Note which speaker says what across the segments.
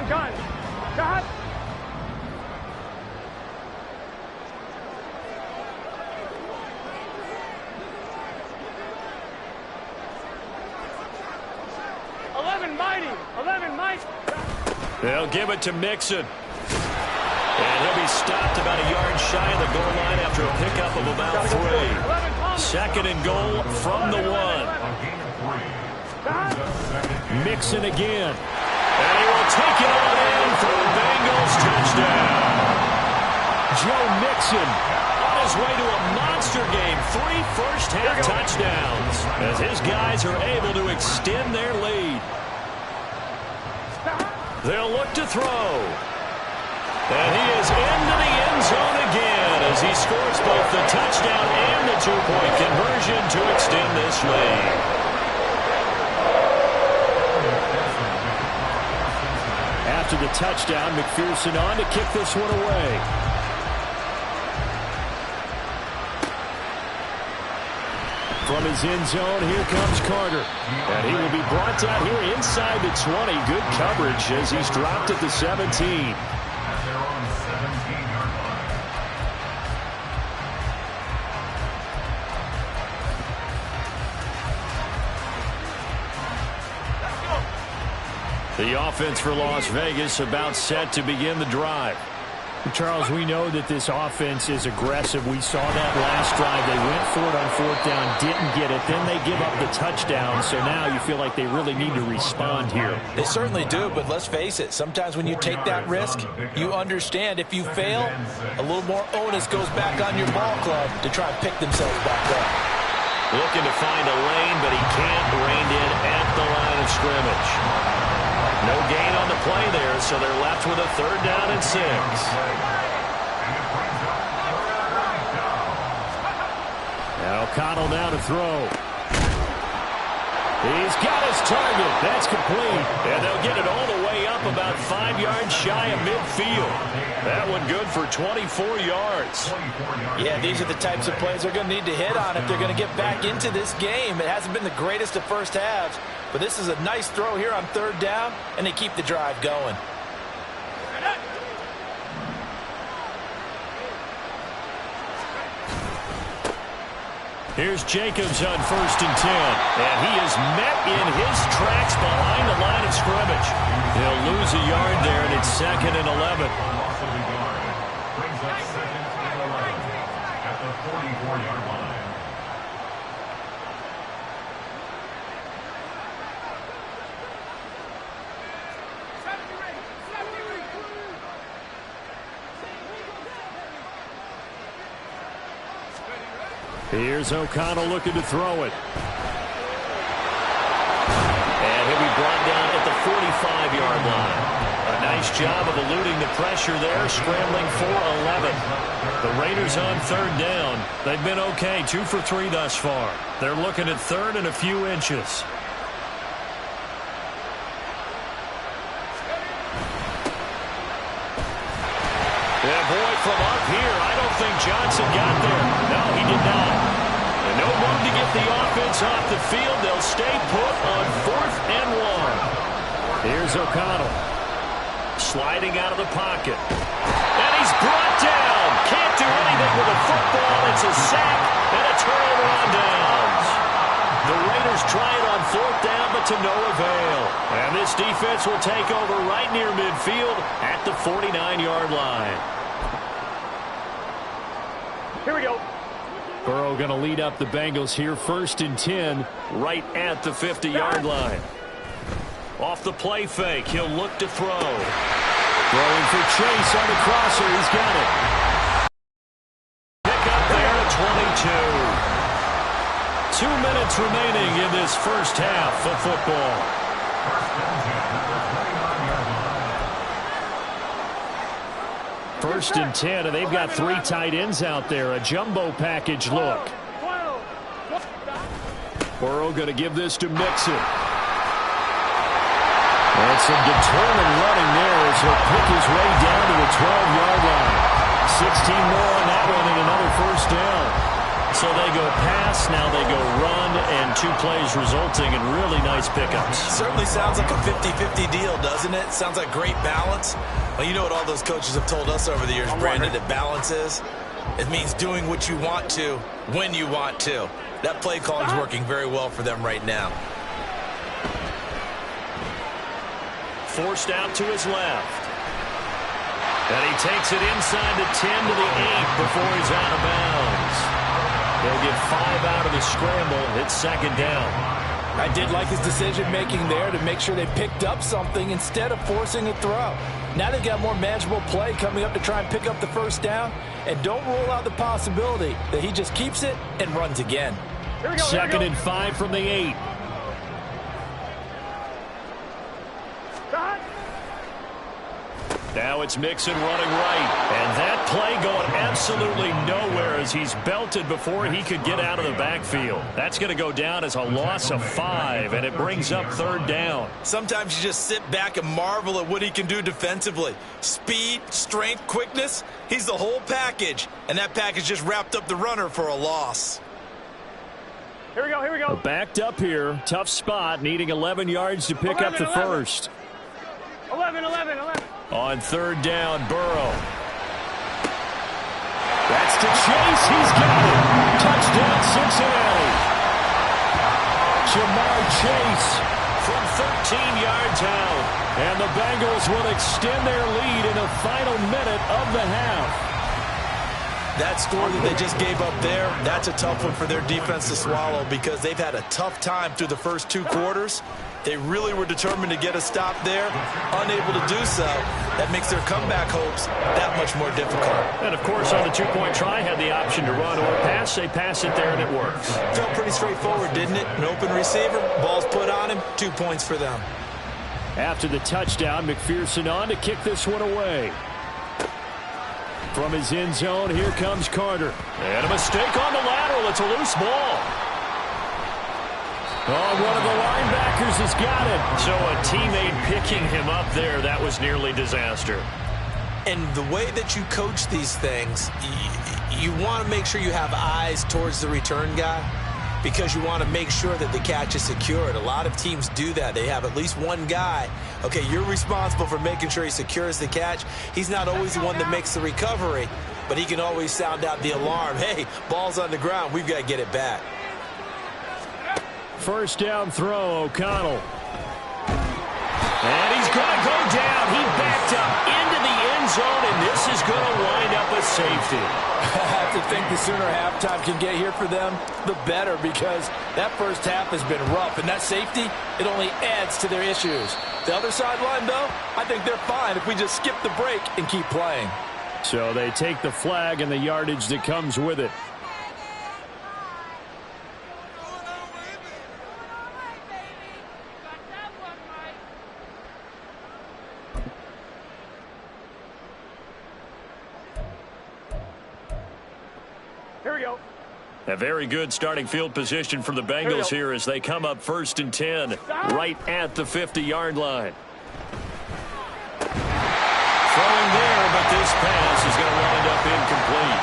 Speaker 1: Gun. Got.
Speaker 2: They'll give it to Mixon. And he'll be stopped about a yard shy of the goal line after a pickup of about 3. Second and goal from the 1. Mixon again. And he will take it on in for the Bengals touchdown. Joe Mixon on his way to a monster game. 3 first-half touchdowns as his guys are able to extend their lead. They'll look to throw. And he is into the end zone again as he scores both the touchdown and the 2-point conversion to extend this lead. After the touchdown, McPherson on to kick this one away. From his end zone, here comes Carter. And he will be brought down here inside the 20. Good coverage as he's dropped at the 17. The offense for Las Vegas about set to begin the drive.
Speaker 3: Charles, we know that this offense is aggressive. We saw that last drive. They went for it on 4th down, didn't get it. Then they give up the touchdown. So now you feel like they really need to respond here.
Speaker 4: They certainly do, but let's face it. Sometimes when you take that risk, you understand if you fail, a little more onus goes back on your ball club to try and pick themselves back up.
Speaker 2: Looking to find a lane, but he can't. Reined in at the line of scrimmage. No gain on the play there, so they're left with a 3rd down and 6.
Speaker 3: Now O'Connell now to throw. He's got his target. That's complete.
Speaker 2: And they'll get it all the way up about 5 yards shy of midfield. That one good for 24 yards.
Speaker 4: Yeah, these are the types of plays they're going to need to hit on if they're going to get back into this game. It hasn't been the greatest of first halves, but this is a nice throw here on 3rd down, and they keep the drive going.
Speaker 2: Here's Jacobs on 1st and 10. And he is met in his tracks behind the line of scrimmage. He'll lose a yard there, and it's 2nd and 11. Brings up 2nd and 11 at the 44-yard line.
Speaker 3: Here's O'Connell looking to throw it.
Speaker 2: And he'll be brought down at the 45-yard line. A nice job of eluding the pressure there, scrambling for 11. The Raiders on 3rd down. They've been okay, 2 for 3 thus far. They're looking at 3rd and a few inches. Yeah, boy, from up here, I don't think Johnson got there. No, he did not. And no room to get the offense off the field. They'll stay put on 4th and 1.
Speaker 3: Here's O'Connell.
Speaker 2: Sliding out of the pocket. And he's brought down. Can't do anything with the football. It's a sack and a turnover on downs. The Raiders try it on 4th down, but to no avail. And this defense will take over right near midfield at the 49-yard line.
Speaker 1: Here we go.
Speaker 3: Burrow going to lead up the Bengals here, 1st and 10.
Speaker 2: Right at the 50-yard line. Off the play fake, he'll look to throw.
Speaker 3: Throwing for Chase on the crosser. He's got it.
Speaker 2: Pick up there at 22. 2 minutes remaining in this first half of football.
Speaker 3: First and 10, and they've got 3 tight ends out there. A jumbo package look.
Speaker 2: Burrow going to give this to Mixon.
Speaker 3: And some determined running there as he'll pick his way down to the 12-yard line. 16 more on that one and another first down.
Speaker 2: So they go pass, now they go run, and 2 plays resulting in really nice pickups.
Speaker 4: Certainly sounds like a 50-50 deal, doesn't it? Sounds like great balance. Well, you know what all those coaches have told us over the years, Brandon, that balance is? It means doing what you want to, when you want to. That play call is working very well for them right now.
Speaker 2: Forced out to his left. And he takes it inside the 10 to the 8 before he's out of bounds. They'll get 5 out of the scramble. It's 2nd down.
Speaker 4: I did like his decision-making there to make sure they picked up something instead of forcing a throw. Now they've got more manageable play coming up to try and pick up the 1st down. And don't rule out the possibility that he just keeps it and runs again.
Speaker 3: 2nd and 5 from the 8.
Speaker 2: Now it's Mixon running right. And that play going absolutely nowhere as he's belted before he could get out of the backfield. That's going to go down as a loss of 5, and it brings up 3rd down.
Speaker 4: Sometimes you just sit back and marvel at what he can do defensively. Speed, strength, quickness, he's the whole package. And that package just wrapped up the runner for a loss.
Speaker 1: Here we go, here we go.
Speaker 3: Backed up here. Tough spot, needing 11 yards to pick up the 1st.
Speaker 1: 11.
Speaker 3: On 3rd down, Burrow. That's to Chase. He's got it. Touchdown, Cincinnati. Jamar Chase
Speaker 2: from 13 yards out.
Speaker 3: And the Bengals will extend their lead in the final minute of the half.
Speaker 4: That score that they just gave up there, that's a tough one for their defense to swallow because they've had a tough time through the first 2 quarters. They really were determined to get a stop there, unable to do so. That makes their comeback hopes that much more difficult.
Speaker 2: And, of course, on the 2-point try, had the option to run or pass. They pass it there, and it works.
Speaker 4: Felt pretty straightforward, didn't it? An open receiver, ball's put on him, 2 points for them.
Speaker 3: After the touchdown, McPherson on to kick this one away. From his end zone, here comes Carter.
Speaker 2: And a mistake on the lateral. It's a loose ball.
Speaker 3: Oh, one of the linebackers has got it.
Speaker 2: So a teammate picking him up there, that was nearly disaster.
Speaker 4: And the way that you coach these things, you want to make sure you have eyes towards the return guy because you want to make sure that the catch is secured. A lot of teams do that. They have at least one guy. Okay, you're responsible for making sure he secures the catch. He's not always the one that makes the recovery, but he can always sound out the alarm. Hey, ball's on the ground. We've got to get it back.
Speaker 3: 1st down throw, O'Connell.
Speaker 2: And he's going to go down. He backed up into the end zone, and this is going to wind up a safety.
Speaker 4: I have to think the sooner halftime can get here for them, the better, because that first half has been rough, and that safety, it only adds to their issues. The other sideline, though, I think they're fine if we just skip the break and keep playing.
Speaker 3: So they take the flag and the yardage that comes with it.
Speaker 2: A very good starting field position for the Bengals here as they come up 1st and 10, right at the 50-yard line. Throwing there, but this pass is going to wind up incomplete.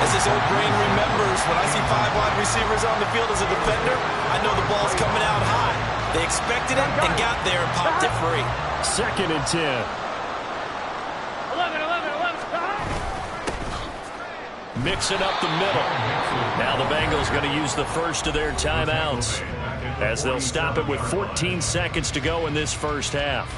Speaker 4: As his old brain remembers, when I see 5 wide receivers on the field as a defender, I know the ball's coming out high. They expected it and got there and popped it free.
Speaker 3: 2nd and 10.
Speaker 1: 11.
Speaker 2: Mixing up the middle. Now the Bengals going to use the first of their timeouts as they'll stop it with 14 seconds to go in this first half.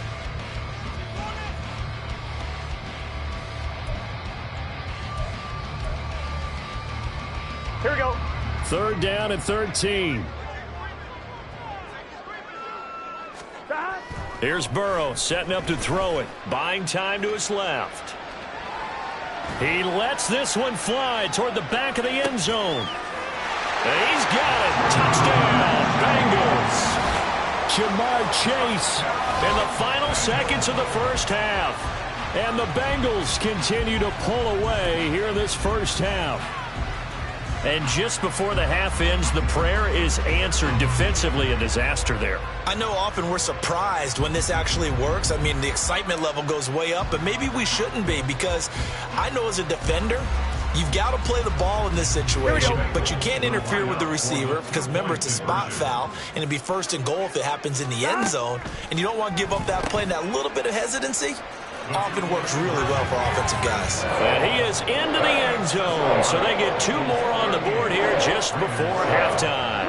Speaker 1: Here we go.
Speaker 3: 3rd down and 13.
Speaker 2: Here's Burrow setting up to throw it. Buying time to his left. He lets this one fly toward the back of the end zone. And he's got it. Touchdown, Bengals.
Speaker 3: Jamar Chase
Speaker 2: in the final seconds of the first half.
Speaker 3: And the Bengals continue to pull away here in this first half.
Speaker 2: And just before the half ends, the prayer is answered. Defensively, a disaster there.
Speaker 4: I know often we're surprised when this actually works. I mean, the excitement level goes way up, but maybe we shouldn't be because I know as a defender, You've got to play the ball in this situation, but you can't interfere with the receiver because, remember, it's a spot foul, and it'd be first and goal if it happens in the end zone, and you don't want to give up that play. And that little bit of hesitancy often works really well for offensive guys.
Speaker 2: And he is into the end zone, so they get 2 more on the board here just before halftime.